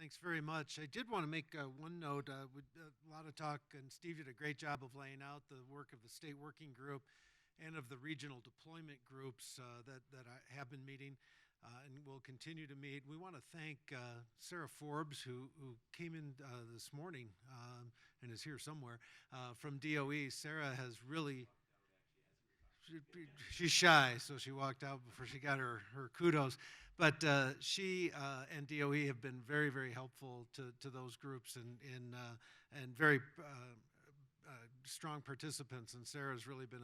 Thanks very much. I did want to make one note. With a lot of talk, and Steve did a great job of laying out the work of the state working group and of the regional deployment groups that have been meeting and will continue to meet. We want to thank Sarah Forbes, who came in this morning and is here somewhere from DOE. Sarah has really she's shy, so she walked out before she got her kudos. But she and DOE have been very, very helpful to those groups and very strong participants. And Sarah's really been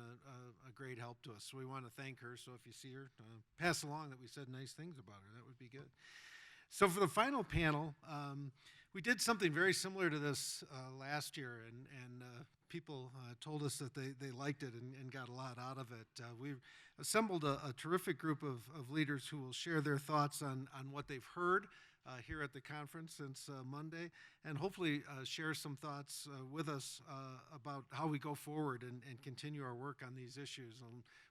a great help to us. So we want to thank her. So if you see her, pass along that we said nice things about her. That would be good. So for the final panel, we did something very similar to this last year, and people told us that they liked it and got a lot out of it. We've assembled a terrific group of leaders who will share their thoughts on what they've heard here at the conference since Monday, and hopefully share some thoughts with us about how we go forward and continue our work on these issues.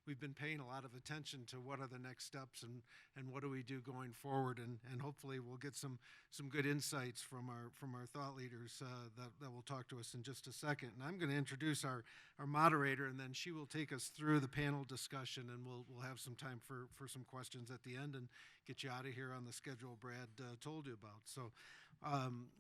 We've been paying a lot of attention to what are the next steps and what do we do going forward, and hopefully we'll get some good insights from our thought leaders that will talk to us in just a second. And I'm going to introduce our moderator, and then she will take us through the panel discussion, and we'll have some time for some questions at the end and get you out of here on the schedule Brad told you about. So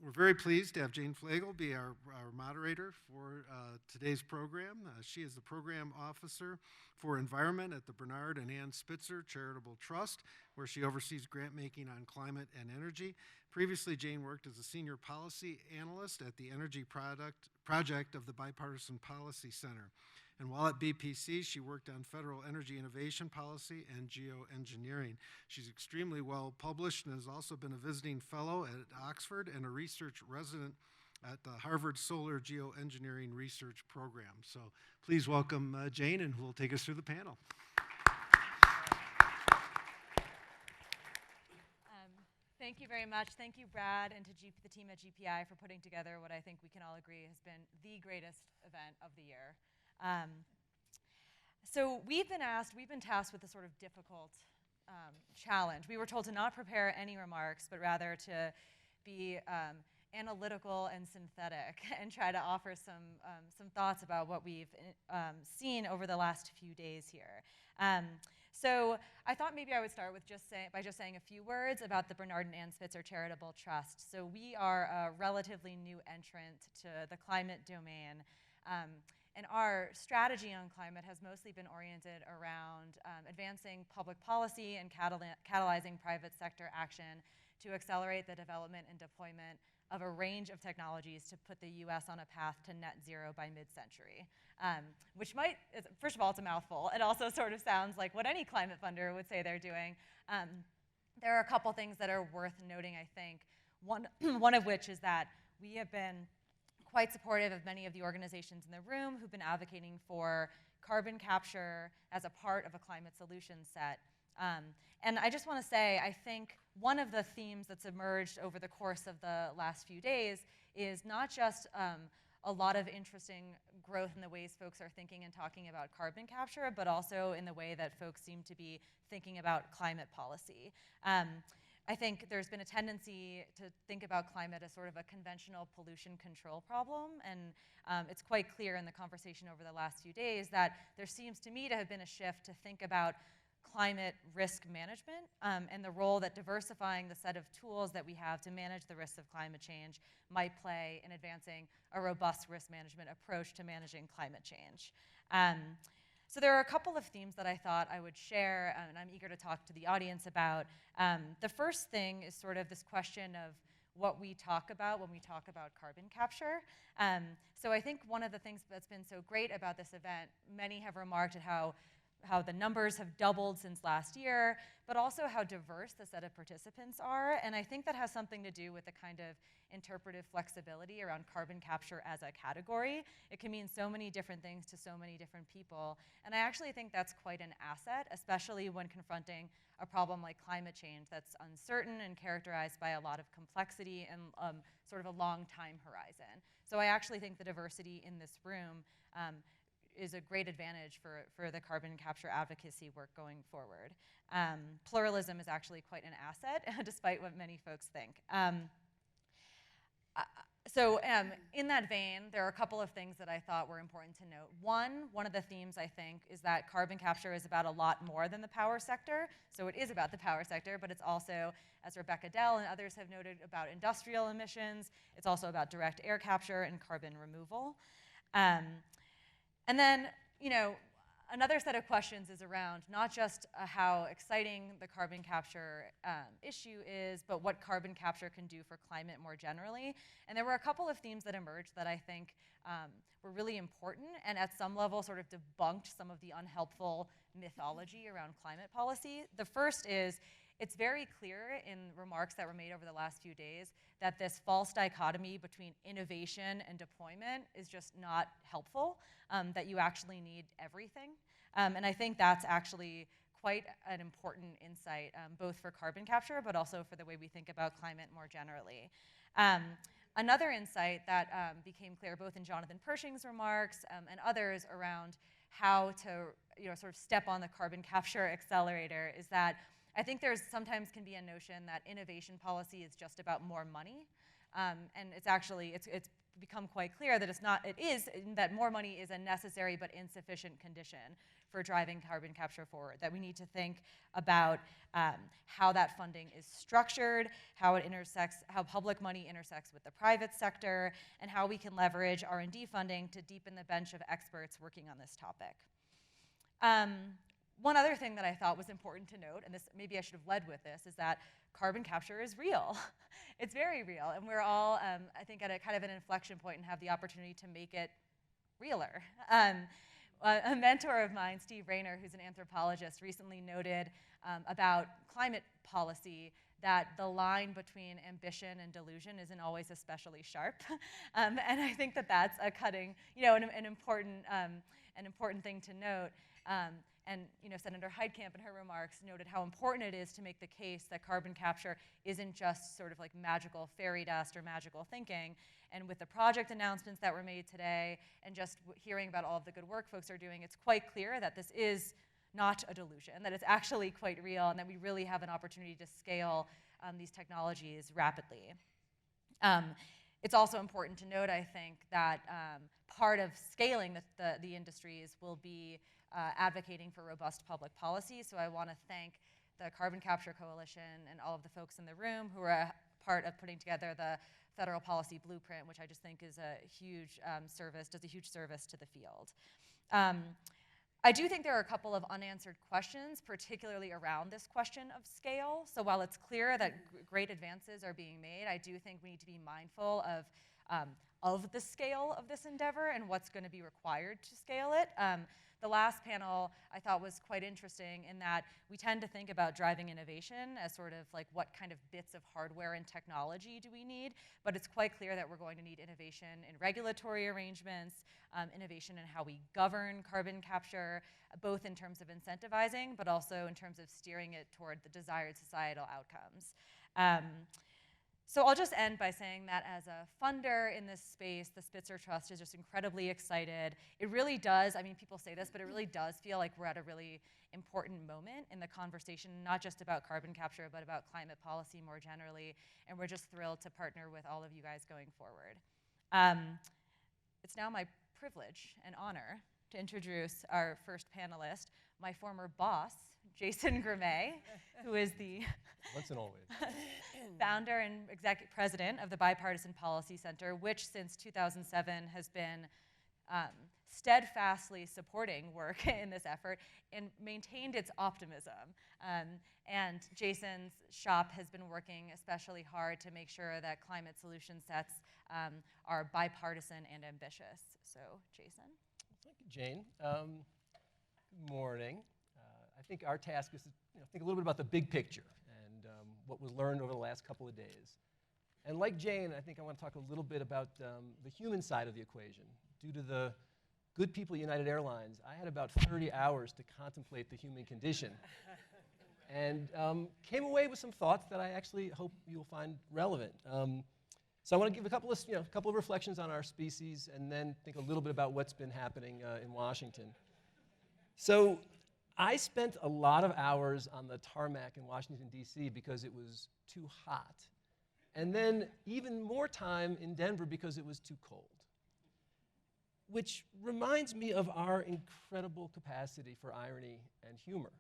we're very pleased to have Jane Flegal be our moderator for today's program. She is the program officer for environment at the Bernard and Ann Spitzer Charitable Trust, where she oversees grant making on climate and energy. Previously, Jane worked as a senior policy analyst at the energy project of the Bipartisan Policy Center. And while at BPC, she worked on federal energy innovation policy and geoengineering. She's extremely well published and has also been a visiting fellow at Oxford and a research resident at the Harvard Solar Geoengineering Research Program. So please welcome Jane, and who will take us through the panel. Thank you very much. Thank you, Brad, and to the team at GPI for putting together what I think we can all agree has been the greatest event of the year. So we've been tasked with a sort of difficult challenge. We were told to not prepare any remarks, but rather to be analytical and synthetic and try to offer some thoughts about what we've seen over the last few days here. So I thought maybe I would start with by just saying a few words about the Bernard and Ann Spitzer Charitable Trust. So we are a relatively new entrant to the climate domain. And our strategy on climate has mostly been oriented around advancing public policy and catalyzing private sector action to accelerate the development and deployment of a range of technologies to put the US on a path to net zero by mid-century, which first of all, it's a mouthful. It also sort of sounds like what any climate funder would say they're doing. There are a couple things that are worth noting, I think. One of which is that we have been quite supportive of many of the organizations in the room who've been advocating for carbon capture as a part of a climate solution set. And I just want to say, I think one of the themes that's emerged over the course of the last few days is not just a lot of interesting growth in the ways folks are thinking and talking about carbon capture, but also in the way that folks seem to be thinking about climate policy. I think there's been a tendency to think about climate as sort of a conventional pollution control problem, and it's quite clear in the conversation over the last few days that there seems to me to have been a shift to think about climate risk management and the role that diversifying the set of tools that we have to manage the risks of climate change might play in advancing a robust risk management approach to managing climate change. So there are a couple of themes that I thought I would share, and I'm eager to talk to the audience about. The first thing is sort of this question of what we talk about when we talk about carbon capture. So I think one of the things that's been so great about this event, many have remarked at how the numbers have doubled since last year, but also how diverse the set of participants are. And I think that has something to do with the kind of interpretive flexibility around carbon capture as a category. It can mean so many different things to so many different people. And I actually think that's quite an asset, especially when confronting a problem like climate change that's uncertain and characterized by a lot of complexity and sort of a long time horizon. So I actually think the diversity in this room is a great advantage for the carbon capture advocacy work going forward. Pluralism is actually quite an asset, despite what many folks think. So in that vein, there are a couple of things that I thought were important to note. One of the themes, I think, is that carbon capture is about a lot more than the power sector. So it is about the power sector, but it's also, as Rebecca Dell and others have noted, about industrial emissions. It's also about direct air capture and carbon removal. And then, another set of questions is around not just how exciting the carbon capture issue is, but what carbon capture can do for climate more generally. And there were a couple of themes that emerged that I think were really important and at some level sort of debunked some of the unhelpful mythology around climate policy. The first is, it's very clear in remarks that were made over the last few days that this false dichotomy between innovation and deployment is just not helpful, that you actually need everything. And I think that's actually quite an important insight, both for carbon capture, but also for the way we think about climate more generally. Another insight that became clear both in Jonathan Pershing's remarks and others around how to sort of step on the carbon capture accelerator is that I think there's sometimes can be a notion that innovation policy is just about more money, and it's become quite clear that that more money is a necessary but insufficient condition for driving carbon capture forward. That we need to think about how that funding is structured, how public money intersects with the private sector, and how we can leverage R&D funding to deepen the bench of experts working on this topic. One other thing that I thought was important to note, and maybe I should have led with this, is that carbon capture is real. It's very real, and we're all, I think, at a kind of an inflection point and have the opportunity to make it realer. A mentor of mine, Steve Rayner, who's an anthropologist, recently noted about climate policy that the line between ambition and delusion isn't always especially sharp. And I think that that's a cutting, an important thing to note. And Senator Heitkamp in her remarks noted how important it is to make the case that carbon capture isn't just sort of like magical fairy dust or magical thinking. And with the project announcements that were made today and just hearing about all of the good work folks are doing, it's quite clear that this is not a delusion, that it's actually quite real, and that we really have an opportunity to scale these technologies rapidly. It's also important to note, I think, that part of scaling the industries will be advocating for robust public policy. So I want to thank the Carbon Capture Coalition and all of the folks in the room who are a part of putting together the Federal Policy Blueprint, which I just think is a huge does a huge service to the field. I do think there are a couple of unanswered questions, particularly around this question of scale. So while it's clear that great advances are being made, I do think we need to be mindful of the scale of this endeavor and what's going to be required to scale it. The last panel I thought was quite interesting in that we tend to think about driving innovation as sort of like what kind of bits of hardware and technology do we need, but it's quite clear that we're going to need innovation in regulatory arrangements, innovation in how we govern carbon capture, both in terms of incentivizing, but also in terms of steering it toward the desired societal outcomes. So I'll just end by saying that as a funder in this space, the Spitzer Trust is just incredibly excited. It really does, I mean, people say this, but it really does feel like we're at a really important moment in the conversation, not just about carbon capture, but about climate policy more generally. And we're just thrilled to partner with all of you guys going forward. It's now my privilege and honor to introduce our first panelist, my former boss, Jason Grumet, who is the once and always founder and president of the Bipartisan Policy Center, which since 2007 has been steadfastly supporting work in this effort and maintained its optimism. And Jason's shop has been working especially hard to make sure that climate solution sets are bipartisan and ambitious. So, Jason. Thank you, Jane. Good morning. I think our task is to think a little bit about the big picture and what was learned over the last couple of days. And like Jane, I think I want to talk a little bit about the human side of the equation. Due to the good people at United Airlines, I had about 30 hours to contemplate the human condition and came away with some thoughts that I actually hope you'll find relevant. So I want to give a couple of reflections on our species and then think a little bit about what's been happening in Washington. So I spent a lot of hours on the tarmac in Washington, D.C. because it was too hot. and then even more time in Denver because it was too cold. Which reminds me of our incredible capacity for irony and humor.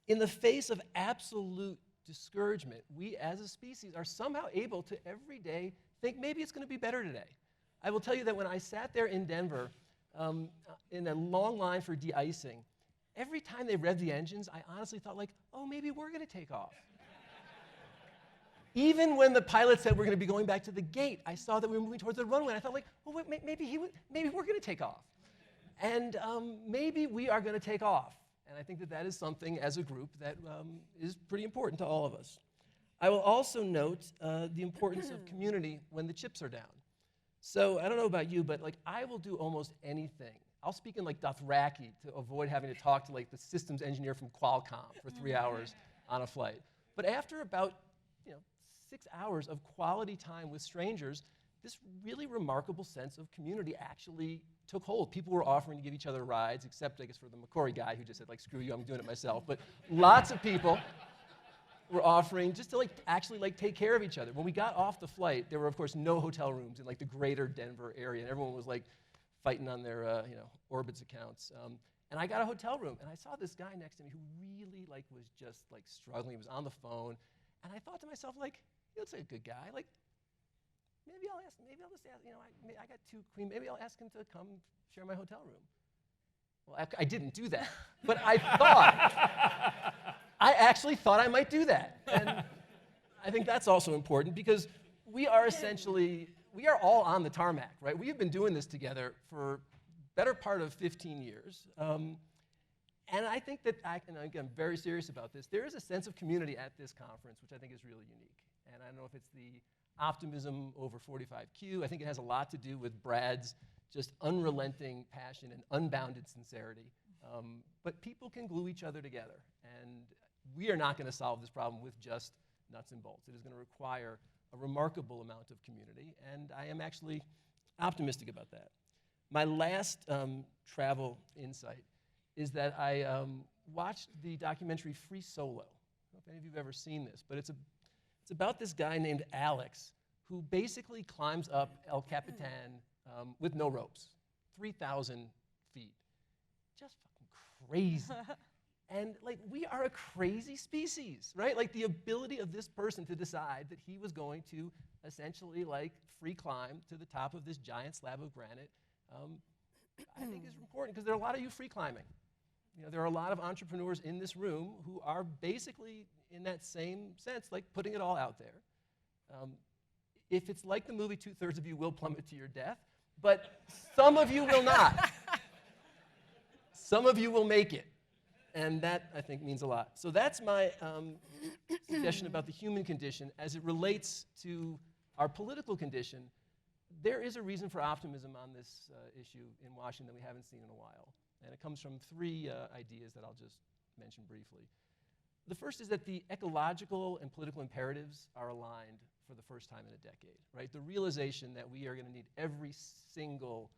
In the face of absolute discouragement, we as a species are somehow able to every day think maybe it's going to be better today. I will tell you that when I sat there in Denver in a long line for de-icing, every time they revved the engines, I honestly thought like, oh, maybe we're going to take off. Even when the pilot said we're going to be going back to the gate, I saw that we were moving towards the runway, and I thought like, well, wait, maybe we're going to take off. And maybe we are going to take off. And I think that that is something as a group that is pretty important to all of us. I will also note the importance of community when the chips are down. So I don't know about you, but like I will do almost anything. I'll speak in like Dothraki to avoid having to talk to like the systems engineer from Qualcomm for 3 hours on a flight. But after about 6 hours of quality time with strangers, this really remarkable sense of community actually took hold. People were offering to give each other rides, except I guess for the McCory guy who just said like, screw you, I'm doing it myself. But lots of people were offering just to like actually like take care of each other. When we got off the flight, there were of course no hotel rooms in like the greater Denver area, and everyone was like fighting on their Orbitz accounts. And I got a hotel room, and I saw this guy next to me who really like was just like struggling. He was on the phone, and I thought to myself like, he looks like a good guy. Like maybe I'll just ask. I got 2 queen. Maybe I'll ask him to come share my hotel room. Well, I didn't do that, but I actually thought I might do that. And I think that's also important because we are all on the tarmac, right? We have been doing this together for better part of 15 years. And I think that, and again, I'm very serious about this, there is a sense of community at this conference, which I think is really unique. And I don't know if it's the optimism over 45Q. I think it has a lot to do with Brad's just unrelenting passion and unbounded sincerity. But people can glue each other together. And we are not going to solve this problem with just nuts and bolts. It is going to require a remarkable amount of community. And I am actually optimistic about that. My last travel insight is that I watched the documentary Free Solo. I don't know if any of you have ever seen this, but it's about this guy named Alex who basically climbs up El Capitan with no ropes, 3,000 feet. Just fucking crazy. And like we are a crazy species, right? Like the ability of this person to decide that he was going to essentially like free climb to the top of this giant slab of granite, I think is important because there are a lot of you free climbing. There are a lot of entrepreneurs in this room who are basically in that same sense, like putting it all out there. If it's like the movie, 2/3 of you will plummet to your death, but some of you will not. Some of you will make it. And that, I think, means a lot. So that's my suggestion about the human condition. As it relates to our political condition, there is a reason for optimism on this issue in Washington that we haven't seen in a while. And it comes from 3 ideas that I'll just mention briefly. The first is that the ecological and political imperatives are aligned for the first time in a decade, right? The realization that we are going to need every single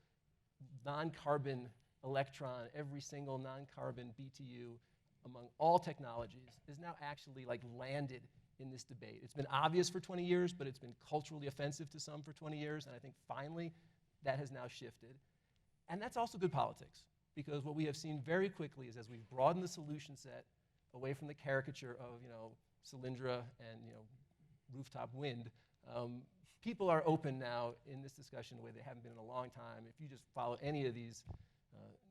non-carbon electron, every single non-carbon BTU among all technologies is now actually like landed in this debate. It's been obvious for 20 years, but it's been culturally offensive to some for 20 years, and I think finally that has now shifted. And that's also good politics, because what we have seen very quickly is as we've broadened the solution set away from the caricature of, Solyndra and, rooftop wind, people are open now in this discussion the way they haven't been in a long time. If you just follow any of these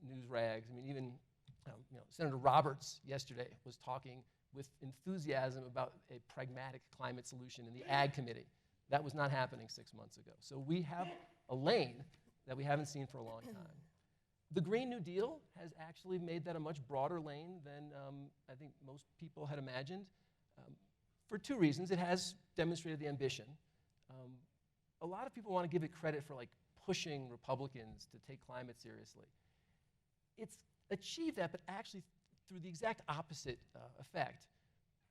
news rags, I mean, even Senator Roberts yesterday was talking with enthusiasm about a pragmatic climate solution in the Ag Committee. That was not happening 6 months ago. So we have a lane that we haven't seen for a long time. The Green New Deal has actually made that a much broader lane than I think most people had imagined. For 2 reasons. It has demonstrated the ambition. A lot of people want to give it credit for like pushing Republicans to take climate seriously. It's achieved that, but actually through the exact opposite effect.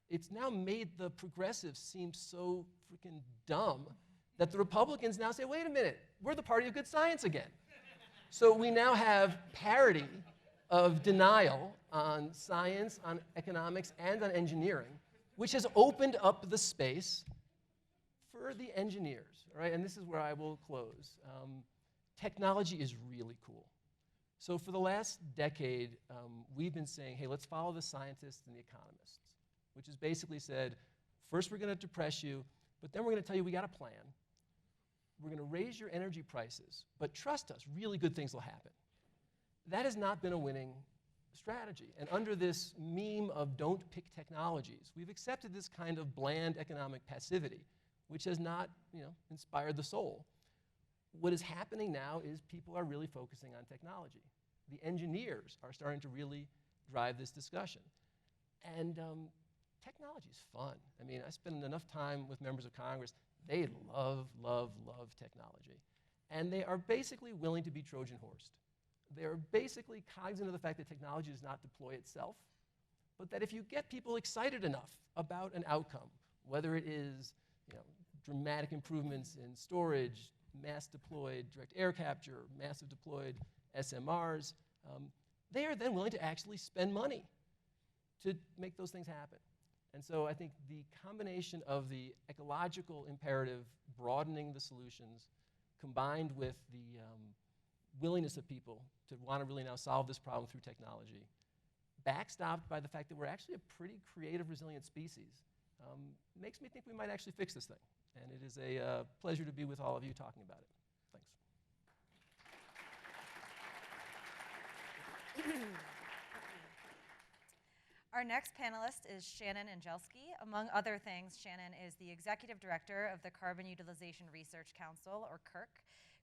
It's now made the progressives seem so freaking dumb that the Republicans now say, wait a minute, we're the party of good science again. So we now have parity of denial on science, on economics, and on engineering, which has opened up the space for the engineers, all right? And this is where I will close. Technology is really cool. So for the last decade, we've been saying, hey, let's follow the scientists and the economists, which has basically said, first we're going to depress you, but then we're going to tell you we got a plan. We're going to raise your energy prices, but trust us, really good things will happen. That has not been a winning strategy. And under this meme of don't pick technologies, we've accepted this kind of bland economic passivity, which has not, inspired the soul. What is happening now is people are really focusing on technology. The engineers are starting to really drive this discussion. And technology is fun. I mean, I spend enough time with members of Congress. They love, love, love technology. And they are basically willing to be Trojan horsed. They're basically cognizant of the fact that technology does not deploy itself, but that if you get people excited enough about an outcome, whether it is dramatic improvements in storage, mass deployed direct air capture, massive deployed SMRs, they are then willing to actually spend money to make those things happen. And so I think the combination of the ecological imperative broadening the solutions combined with the willingness of people to want to really now solve this problem through technology, backstopped by the fact that we're actually a pretty creative, resilient species, makes me think we might actually fix this thing. And it is a pleasure to be with all of you talking about it. Thanks. Our next panelist is Shannon Angielski. Among other things, Shannon is the Executive Director of the Carbon Utilization Research Council, or CURC.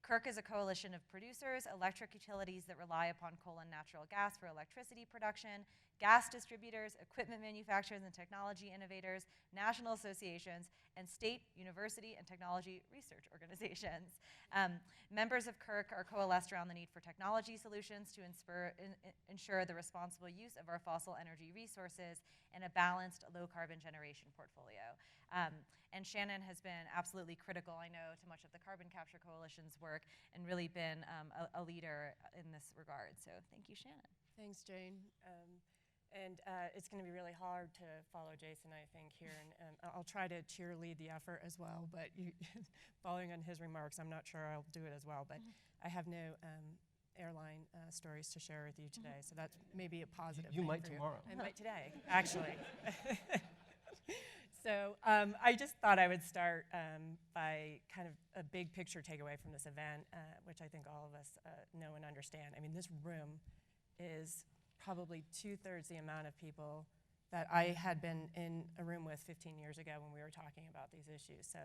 CURC is a coalition of producers, electric utilities that rely upon coal and natural gas for electricity production, gas distributors, equipment manufacturers and technology innovators, national associations, and state, university, and technology research organizations. Members of CURC are coalesced around the need for technology solutions to ensure the responsible use of our fossil energy resources and a balanced low-carbon generation portfolio. And Shannon has been absolutely critical, I know, to much of the Carbon Capture Coalition's work and really been a leader in this regard. So thank you, Shannon. Thanks, Jane. It's going to be really hard to follow Jason, I think, here. And I'll try to cheerlead the effort as well. But following on his remarks, I'm not sure I'll do it as well. But I have no airline stories to share with you today. So that's maybe a positive You thing might for tomorrow. I might today, actually. So I just thought I would start by kind of a big picture takeaway from this event, which I think all of us know and understand. I mean, this room is probably 2/3 the amount of people that I had been in a room with 15 years ago when we were talking about these issues. So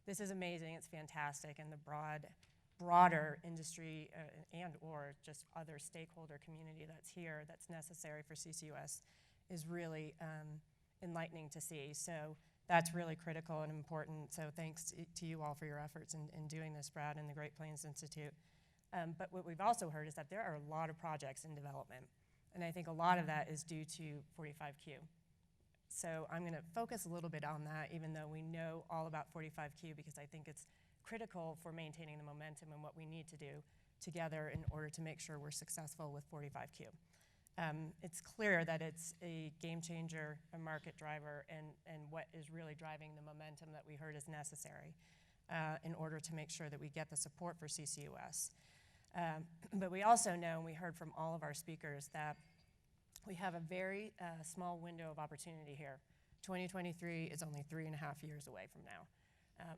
this is amazing. It's fantastic. And the broader industry and or just other stakeholder community that's here that's necessary for CCUS is really enlightening to see. So that's really critical and important. So thanks to you all for your efforts in doing this, Brad, and the Great Plains Institute. But what we've also heard is that there are a lot of projects in development. And I think a lot of that is due to 45Q. So I'm going to focus a little bit on that, even though we know all about 45Q, because I think it's critical for maintaining the momentum and what we need to do together in order to make sure we're successful with 45Q. It's clear that it's a game changer, a market driver, and what is really driving the momentum that we heard is necessary in order to make sure that we get the support for CCUS. But we also know, and we heard from all of our speakers, that we have a very small window of opportunity here. 2023 is only 3.5 years away from now.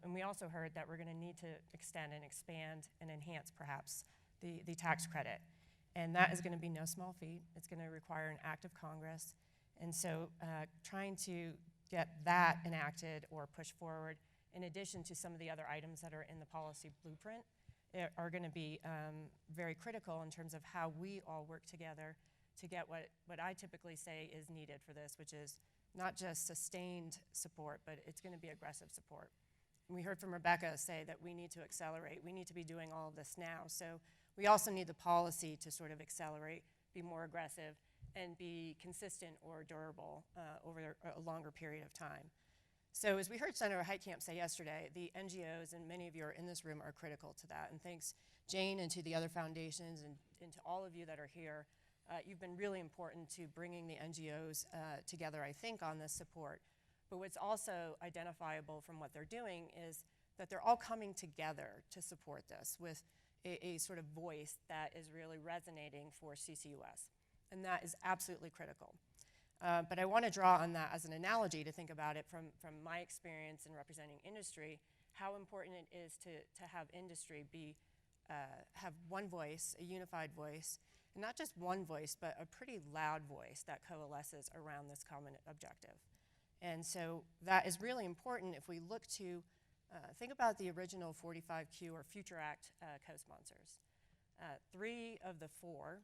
And we also heard that we're going to need to extend and expand and enhance, perhaps, the tax credit. And that is going to be no small feat. It's going to require an act of Congress. And so trying to get that enacted or pushed forward, in addition to some of the other items that are in the policy blueprint, are going to be very critical in terms of how we all work together to get what I typically say is needed for this, which is not just sustained support, but it's going to be aggressive support. And we heard from Rebecca say that we need to accelerate. We need to be doing all of this now. So we also need the policy to sort of accelerate, be more aggressive, and be consistent or durable over a longer period of time. So as we heard Senator Heitkamp say yesterday, the NGOs, and many of you are in this room, are critical to that. And thanks, Jane, and to the other foundations, and to all of you that are here. You've been really important to bringing the NGOs together, I think, on this support. But what's also identifiable from what they're doing is that they're all coming together to support this with a sort of voice that is really resonating for CCUS. And that is absolutely critical. But I want to draw on that as an analogy to think about it from my experience in representing industry, how important it is to have industry have one voice, a unified voice, and not just one voice, but a pretty loud voice that coalesces around this common objective. And so that is really important if we look to think about the original 45Q or Future Act co-sponsors. 3 of the 4,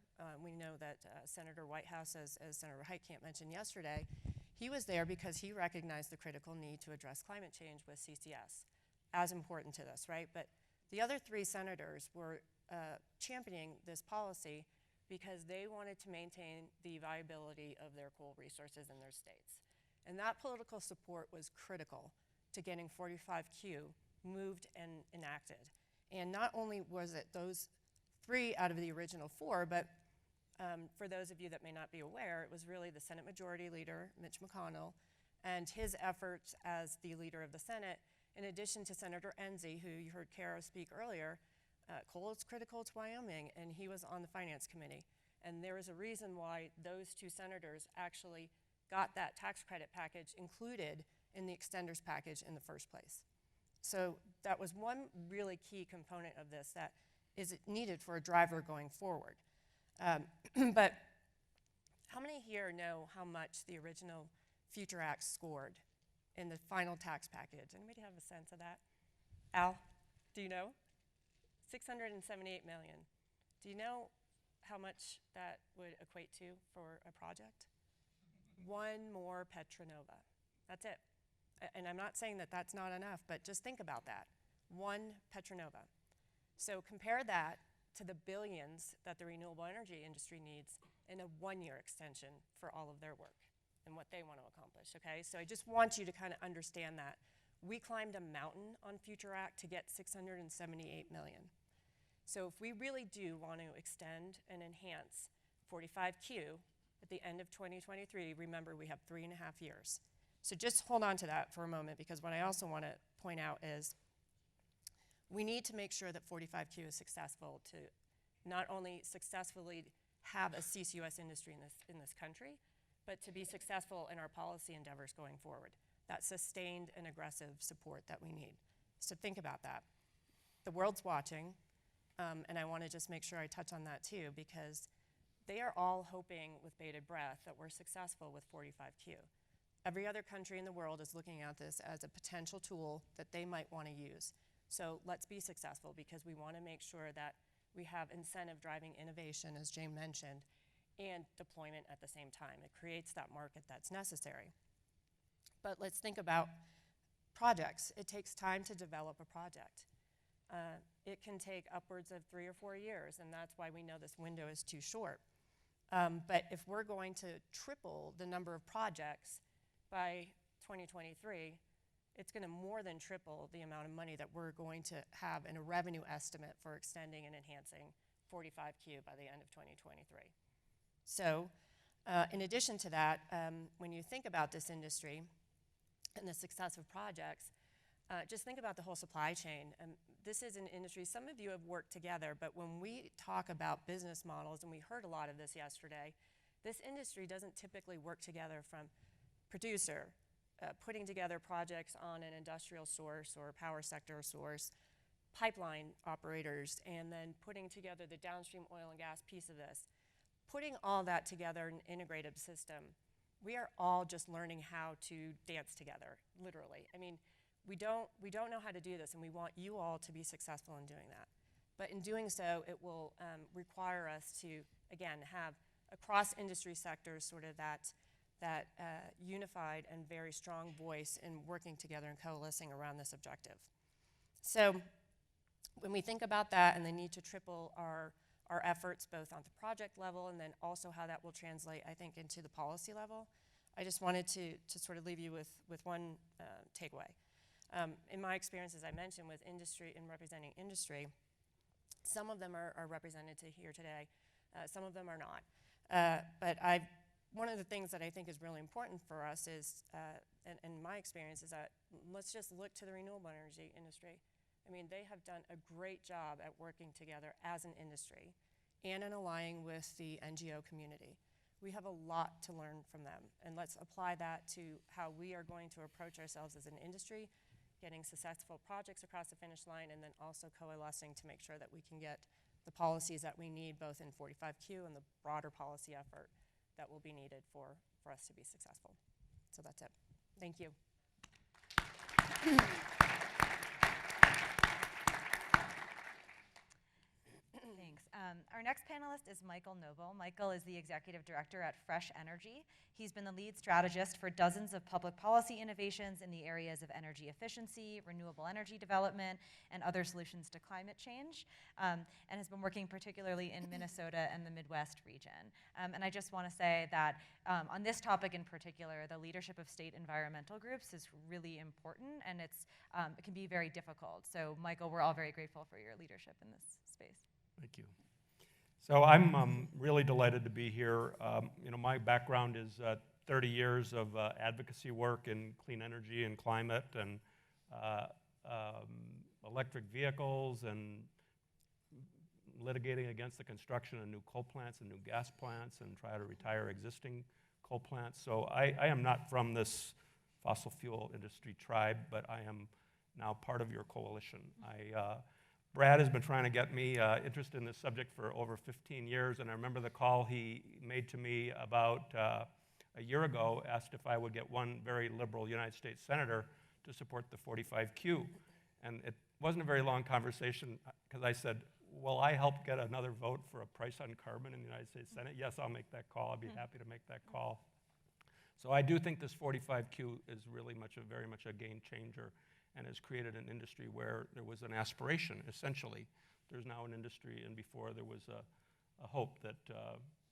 we know that Senator Whitehouse, as Senator Heitkamp mentioned yesterday, he was there because he recognized the critical need to address climate change with CCS, as important to this, right? But the other 3 senators were championing this policy because they wanted to maintain the viability of their coal resources in their states. And that political support was critical to getting 45Q moved and enacted. And not only was it those 3 out of the original 4, but for those of you that may not be aware, it was really the Senate Majority Leader, Mitch McConnell, and his efforts as the leader of the Senate, in addition to Senator Enzi, who you heard Kara speak earlier. Coal is critical to Wyoming, and he was on the Finance Committee. And there is a reason why those 2 senators actually got that tax credit package included in the extenders package in the first place. So that was one really key component of this that is needed for a driver going forward. But how many here know how much the original Future Act scored in the final tax package? Anybody have a sense of that? Al, do you know? $678 million. Do you know how much that would equate to for a project? 1 more Petronova. That's it. And I'm not saying that that's not enough, but just think about that. 1 Petronova. So compare that to the billions that the renewable energy industry needs in a 1-year extension for all of their work and what they want to accomplish, okay? So I just want you to kind of understand that. We climbed a mountain on Future Act to get $678 million. So if we really do want to extend and enhance 45Q at the end of 2023, remember we have 3.5 years. So just hold on to that for a moment, because what I also want to point out is we need to make sure that 45Q is successful to not only successfully have a CCUS industry in this country, but to be successful in our policy endeavors going forward. That sustained and aggressive support that we need. So think about that. The world's watching, and I want to just make sure I touch on that too, because they are all hoping with bated breath that we're successful with 45Q. Every other country in the world is looking at this as a potential tool that they might want to use. So let's be successful, because we want to make sure that we have incentive driving innovation, as Jane mentioned, and deployment at the same time. It creates that market that's necessary. But let's think about projects. It takes time to develop a project. It can take upwards of 3 or 4 years, and that's why we know this window is too short. But if we're going to triple the number of projects by 2023, it's going to more than triple the amount of money that we're going to have in a revenue estimate for extending and enhancing 45Q by the end of 2023. So in addition to that, when you think about this industry and the success of projects, just think about the whole supply chain. This is an industry, some of you have worked together, but when we talk about business models, and we heard a lot of this yesterday, this industry doesn't typically work together from producer, putting together projects on an industrial source or power sector source, pipeline operators, and then putting together the downstream oil and gas piece of this. Putting all that together in an integrated system, we are all just learning how to dance together, literally. I mean, we don't know how to do this, and we want you all to be successful in doing that. But in doing so, it will require us to, again, have across industry sectors sort of that unified and very strong voice in working together and coalescing around this objective. So when we think about that and the need to triple our efforts both on the project level and then also how that will translate, I think, into the policy level, I just wanted to sort of leave you with one takeaway. In my experience, as I mentioned, with industry and representing industry, some of them are represented here today, some of them are not. But I've one of the things that I think is really important for us is, and my experience is that let's just look to the renewable energy industry. I mean, they have done a great job at working together as an industry and in aligning with the NGO community. We have a lot to learn from them, and let's apply that to how we are going to approach ourselves as an industry, getting successful projects across the finish line, and then also coalescing to make sure that we can get the policies that we need both in 45Q and the broader policy effort that will be needed for us to be successful. So that's it. Thank you. Thanks. Our next panelist is Michael Noble. Michael is the executive director at Fresh Energy. He's been the lead strategist for dozens of public policy innovations in the areas of energy efficiency, renewable energy development, and other solutions to climate change, and has been working particularly in Minnesota and the Midwest region. And I just want to say that on this topic in particular, the leadership of state environmental groups is really important, and it can be very difficult. So Michael, we're all very grateful for your leadership in this space. Thank you. So I'm really delighted to be here. You know, my background is 30 years of advocacy work in clean energy and climate and electric vehicles and litigating against the construction of new coal plants and new gas plants and try to retire existing coal plants. So I am not from this fossil fuel industry tribe, but I am now part of your coalition. Brad has been trying to get me interested in this subject for over 15 years, and I remember the call he made to me about a year ago, asked if I would get one very liberal United States senator to support the 45Q. And it wasn't a very long conversation because I said, will I help get another vote for a price on carbon in the United States Senate? Yes, I'll make that call. I'd be happy to make that call. So I do think this 45Q is really very much a game changer, and has created an industry where there was an aspiration, essentially. There's now an industry, and before there was a hope that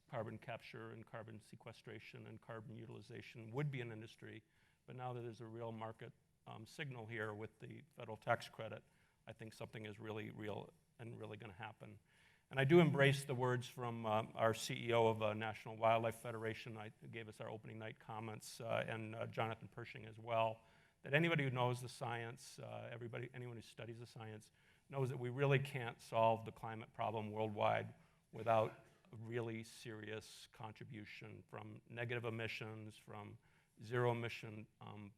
carbon capture and carbon sequestration and carbon utilization would be an industry, but now that there's a real market signal here with the federal tax credit, I think something is really real and really gonna happen. And I do embrace the words from our CEO of National Wildlife Federation, who gave us our opening night comments, and Jonathan Pershing as well, that anybody who knows the science, anyone who studies the science, knows that we really can't solve the climate problem worldwide without a really serious contribution from negative emissions, from zero emission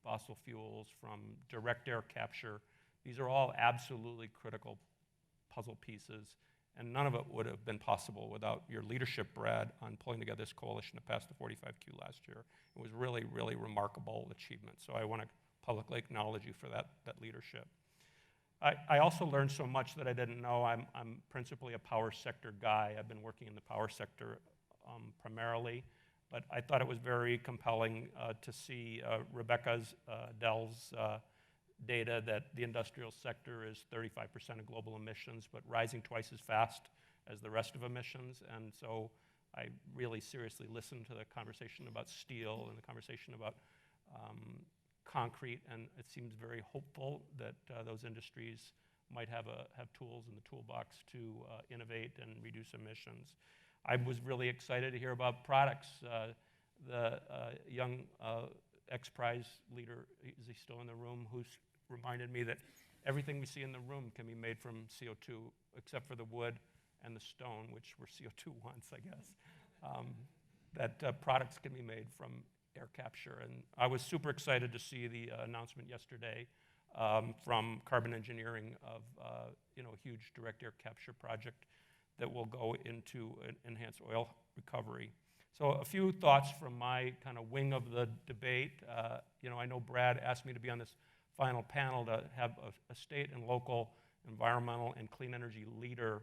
fossil fuels, from direct air capture. These are all absolutely critical puzzle pieces, and none of it would have been possible without your leadership, Brad, on pulling together this coalition to pass the 45Q last year. It was really, really remarkable achievement. So I want to publicly acknowledge you for that leadership. I also learned so much that I didn't know. I'm principally a power sector guy. I've been working in the power sector primarily, but I thought it was very compelling to see Rebecca's Dell's data that the industrial sector is 35% of global emissions, but rising twice as fast as the rest of emissions. And so I really seriously listened to the conversation about steel and the conversation about concrete, and it seems very hopeful that those industries might have tools in the toolbox to innovate and reduce emissions. I was really excited to hear about products. The young X-Prize leader, is he still in the room, who's reminded me that everything we see in the room can be made from CO2, except for the wood and the stone, which were CO2 once, I guess. That products can be made from air capture. And I was super excited to see the announcement yesterday from Carbon Engineering of a huge direct air capture project that will go into enhanced oil recovery. So a few thoughts from my kind of wing of the debate. I know Brad asked me to be on this final panel to have a state and local environmental and clean energy leader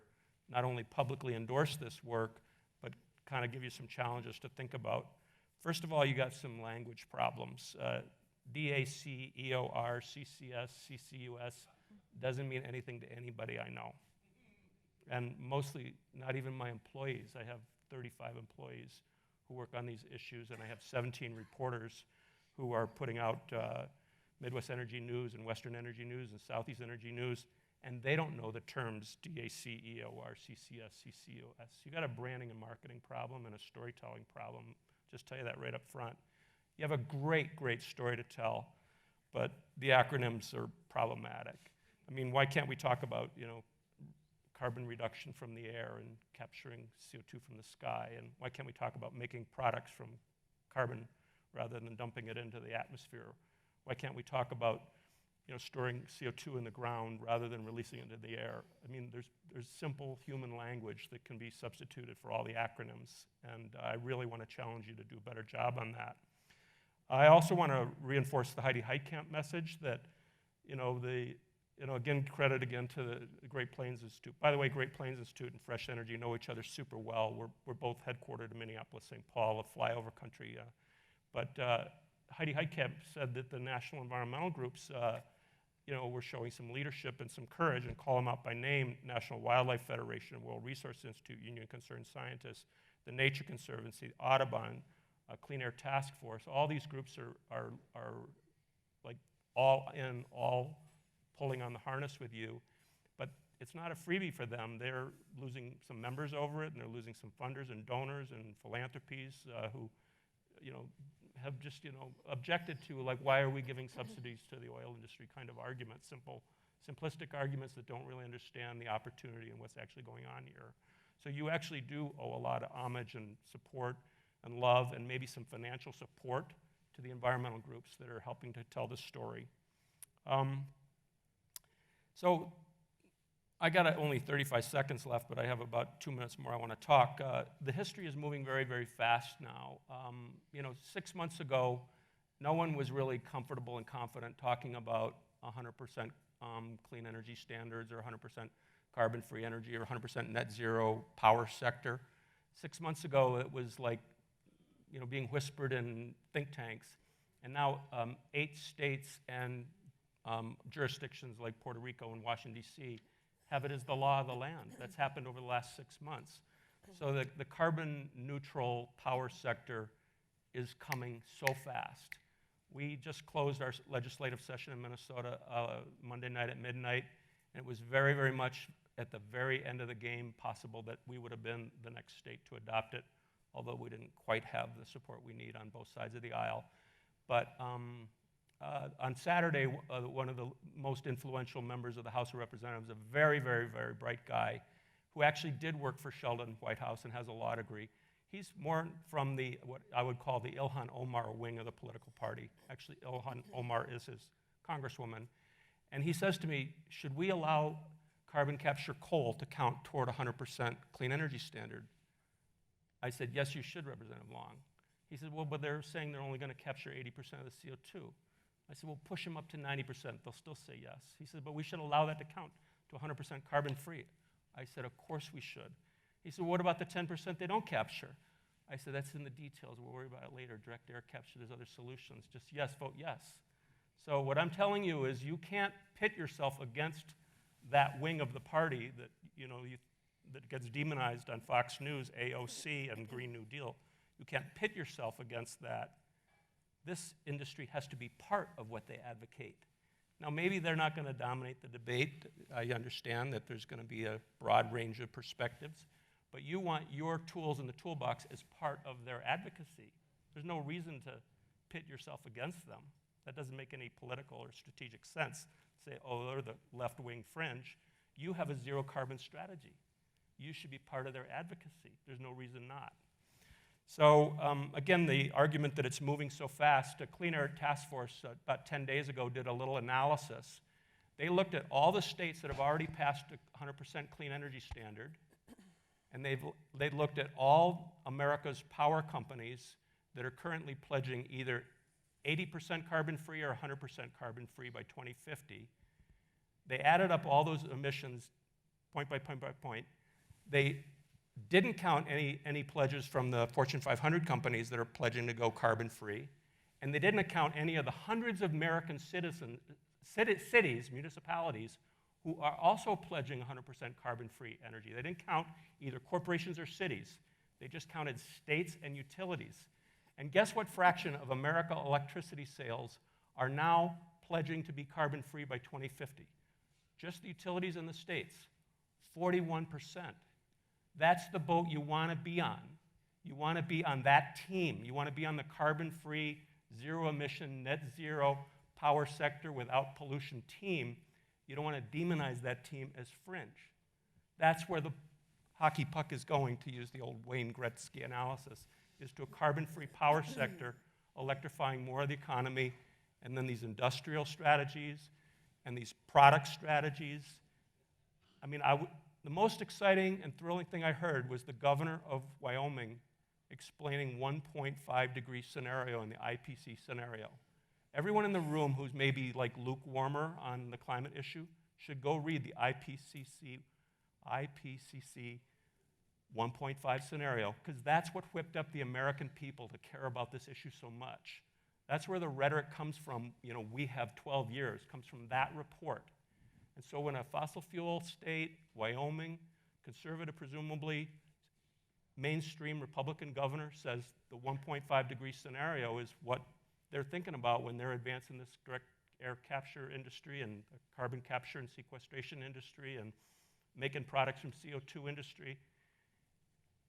not only publicly endorse this work, but kind of give you some challenges to think about. First of all, you got some language problems. DAC, EOR, CCS, CCUS doesn't mean anything to anybody I know. And mostly, not even my employees. I have 35 employees who work on these issues, and I have 17 reporters who are putting out Midwest Energy News and Western Energy News and Southeast Energy News, and they don't know the terms DAC, EOR, CCS, CCUS. You got a branding and marketing problem and a storytelling problem just tell you that right up front. You have a great, great story to tell, but the acronyms are problematic. I mean, why can't we talk about, carbon reduction from the air and capturing CO2 from the sky? And why can't we talk about making products from carbon rather than dumping it into the atmosphere? Why can't we talk about storing CO2 in the ground rather than releasing it into the air? I mean, there's simple human language that can be substituted for all the acronyms, and I really want to challenge you to do a better job on that. I also want to reinforce the Heidi Heitkamp message that, again, credit again to the Great Plains Institute. By the way, Great Plains Institute and Fresh Energy know each other super well. We're both headquartered in Minneapolis, St. Paul, a flyover country. But Heidi Heitkamp said that the national environmental groups, were showing some leadership and some courage, and call them out by name: National Wildlife Federation, World Resource Institute, Union of Concerned Scientists, the Nature Conservancy, Audubon, Clean Air Task Force. All these groups are like all pulling on the harness with you, but it's not a freebie for them. They're losing some members over it, and they're losing some funders and donors and philanthropies who, have just, objected to, like, why are we giving subsidies to the oil industry kind of arguments, simplistic arguments that don't really understand the opportunity and what's actually going on here. So you actually do owe a lot of homage and support and love and maybe some financial support to the environmental groups that are helping to tell this story. So I got only 35 seconds left, but I have about 2 minutes more I want to talk. The history is moving very, very fast now. 6 months ago, no one was really comfortable and confident talking about 100% clean energy standards or 100% carbon-free energy or 100% net zero power sector. 6 months ago, it was like, being whispered in think tanks. And now 8 states and jurisdictions like Puerto Rico and Washington, D.C. have it as the law of the land. That's happened over the last 6 months. So the carbon neutral power sector is coming so fast. We just closed our legislative session in Minnesota Monday night at midnight, and it was very, very much at the very end of the game possible that we would have been the next state to adopt it, although we didn't quite have the support we need on both sides of the aisle. But on Saturday, one of the most influential members of the House of Representatives, a very, very, very bright guy, who actually did work for Sheldon White House and has a law degree. He's more from what I would call the Ilhan Omar wing of the political party. Actually, Ilhan Omar is his congresswoman. And he says to me, should we allow carbon capture coal to count toward 100% clean energy standard? I said, yes, you should, Representative Long. He said, well, but they're saying they're only going to capture 80% of the CO2. I said, well, push them up to 90%. They'll still say yes. He said, but we should allow that to count to 100% carbon-free. I said, of course we should. He said, what about the 10% they don't capture? I said, that's in the details. We'll worry about it later. Direct air capture, there's other solutions. Just yes, vote yes. So what I'm telling you is you can't pit yourself against that wing of the party that, that gets demonized on Fox News, AOC and Green New Deal. You can't pit yourself against that. This industry has to be part of what they advocate. Now, maybe they're not going to dominate the debate. I understand that there's going to be a broad range of perspectives, but you want your tools in the toolbox as part of their advocacy. There's no reason to pit yourself against them. That doesn't make any political or strategic sense. Say, oh, they're the left-wing fringe. You have a zero-carbon strategy. You should be part of their advocacy. There's no reason not. So again, the argument that it's moving so fast, a Clean Air Task Force about 10 days ago did a little analysis. They looked at all the states that have already passed a 100% clean energy standard, and they looked at all America's power companies that are currently pledging either 80% carbon-free or 100% carbon-free by 2050. They added up all those emissions point by point by point. They didn't count any pledges from the Fortune 500 companies that are pledging to go carbon-free, and they didn't count any of the hundreds of American cities, municipalities, who are also pledging 100% carbon-free energy. They didn't count either corporations or cities. They just counted states and utilities. And guess what fraction of American electricity sales are now pledging to be carbon-free by 2050? Just the utilities and the states, 41%. That's the boat you want to be on. You want to be on that team. You want to be on the carbon-free, zero-emission, net zero power sector without pollution team. You don't want to demonize that team as fringe. That's where the hockey puck is going, to use the old Wayne Gretzky analysis, is to a carbon-free power sector, electrifying more of the economy, and then these industrial strategies and these product strategies. I mean, the most exciting and thrilling thing I heard was the governor of Wyoming explaining 1.5 degree scenario in the IPCC scenario. Everyone in the room who's maybe like lukewarmer on the climate issue should go read the IPCC 1.5 scenario, because that's what whipped up the American people to care about this issue so much. That's where the rhetoric comes from. You know, we have 12 years, comes from that report. And so when a fossil fuel state, Wyoming, conservative presumably, mainstream Republican governor says the 1.5 degree scenario is what they're thinking about when they're advancing this direct air capture industry and the carbon capture and sequestration industry and making products from CO2 industry.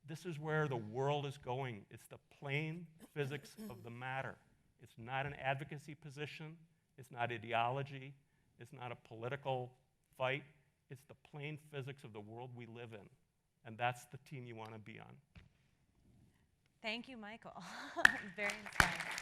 This is where the world is going. It's the plain physics of the matter. It's not an advocacy position. It's not ideology. It's not a political fight. It's the plain physics of the world we live in. And that's the team you want to be on. Thank you, Michael. Very inspiring.